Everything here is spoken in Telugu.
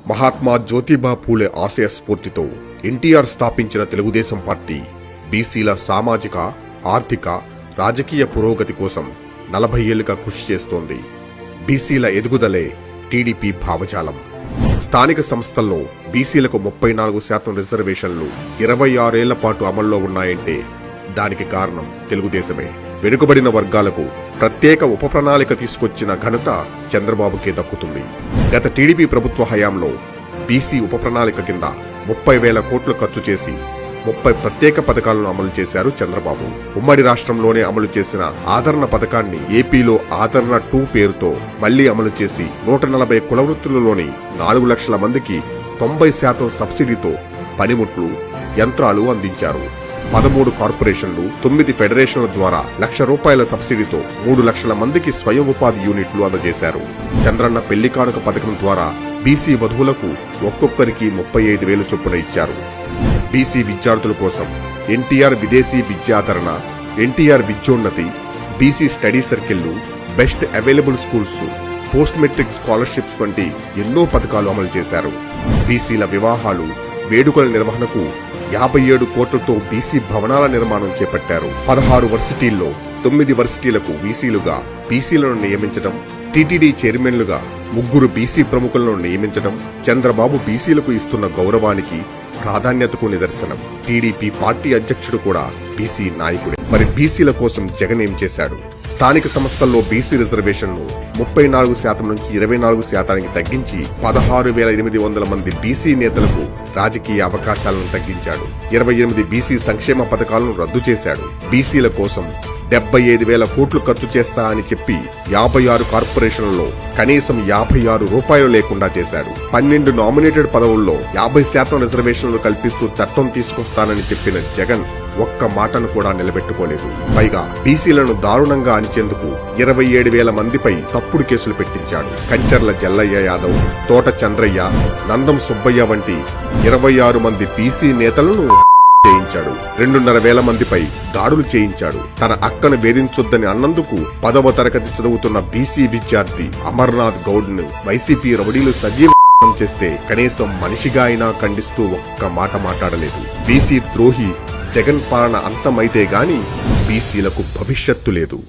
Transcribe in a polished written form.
మహాత్మా జ్యోతిబా ఫూలే ఆశయ స్ఫూర్తితో ఎన్టీఆర్ స్థాపించిన తెలుగుదేశం పార్టీ బీసీల సామాజిక, ఆర్థిక, రాజకీయ పురోగతి కోసం 40 ఏళ్లుగా కృషి చేస్తోంది. బీసీల ఎదుగుదలే టీడీపీ భావజాలం. స్థానిక సంస్థల్లో బీసీలకు 34% రిజర్వేషన్లు 26 ఏళ్ల పాటు అమల్లో ఉన్నాయంటే దానికి కారణం తెలుగుదేశమే. వెనుకబడిన వర్గాలకు ప్రత్యేక ఉప ప్రణాళిక తీసుకొచ్చిన ఘనత చంద్రబాబుకే దక్కుతుంది. గత టీడీపీ ప్రభుత్వ హయాంలో బీసీ ఉప ప్రణాళిక కింద 30,000 కోట్లు ఖర్చు చేసి 30 ప్రత్యేక పథకాలను అమలు చేశారు చంద్రబాబు. ఉమ్మడి రాష్ట్రంలోనే అమలు చేసిన ఆదరణ పథకాన్ని ఏపీలో ఆదరణ 2 పేరుతో మళ్లీ అమలు చేసి 140 కుల వృత్తులలోని 4 లక్షల మందికి 90% సబ్సిడీతో పనిముట్లు, యంత్రాలు అందించారు. 13 కార్పొరేషన్లు, 9 ఫెడరేషన్ల ద్వారా ₹1,00,000 సబ్సిడీతో 3 లక్షల మందికి స్వయం ఉపాధి యూనిట్లు అందజేశారు. చంద్రన్న పెళ్లి కానుక పథకం ద్వారా బీసీ వధువులకు ఒక్కొక్కరికి 35,000 చొప్పున ఇచ్చారు. బీసీ విద్యార్థుల కోసం ఎన్టీఆర్ విదేశీ విద్యాధరణ, ఎన్టీఆర్ విద్యోన్నతి, బీసీ స్టడీ సర్కిళ్లు, best available schools, post matric scholarships వంటి ఎన్నో పథకాలు అమలు చేశారు. బీసీల వివాహాలు, వేడుకల నిర్వహణకు 57 కోట్లతో బీసీ భవనాల నిర్మాణం చేపట్టారు. 16 వర్సిటీల్లో 9 వర్సిటీలకు వీసీలుగా బీసీలను నియమించడం, టీటీడీ చైర్మన్లుగా 3 బీసీ ప్రముఖులను నియమించడం చంద్రబాబు బీసీలకు ఇస్తున్న గౌరవానికి, ప్రాధాన్యతకు నిదర్శనం. టీడీపీ పార్టీ అధ్యక్షుడు కూడా బీసీ నాయకుడే. మరి బీసీల కోసం జగన్ ఏం చేశాడు? స్థానిక సంస్థల్లో బీసీ రిజర్వేషన్ను 34% నుంచి 24% తగ్గించి 16,800 మంది బీసీ నేతలకు రాజకీయ అవకాశాలను తగ్గించాడు. 28 బీసీ సంక్షేమ పథకాలను రద్దు చేశాడు. బీసీల కోసం 75,000 కోట్లు ఖర్చు చేస్తా అని చెప్పి 56 కార్పొరేషన్లలో కనీసం ₹56 లేకుండా చేశాడు. 12 నామినేటెడ్ పదవుల్లో 50% రిజర్వేషన్లు కల్పిస్తూ చట్టం తీసుకొస్తానని చెప్పిన జగన్ ఒక్క మాటను కూడా నిలబెట్టుకోలేదు. పైగా బీసీలను దారుణంగా అణిచేందుకు 27,000 మందిపై తప్పుడు కేసులు పెట్టించాడు. కంచర్ల జల్లయ్య యాదవ్, తోట చంద్రయ్య, నందం సుబ్బయ్య వంటి 26 మంది బీసీ నేతలను చేయించాడు. 2,500 మందిపై దాడులు చేయించాడు. తన అక్కను వేధించొద్దని అన్నందుకు 10వ తరగతి చదువుతున్న బీసీ విద్యార్థి అమర్నాథ్ గౌడ్ ను వైసీపీ రౌడీలు సజీవం చేస్తే కనీసం మనిషిగా అయినా ఖండిస్తూ ఒక్క మాట మాట్లాడలేదు. బీసీ ద్రోహి జగన్ పాలన అంతమైతే గాని బీసీలకు భవిష్యత్తు లేదు.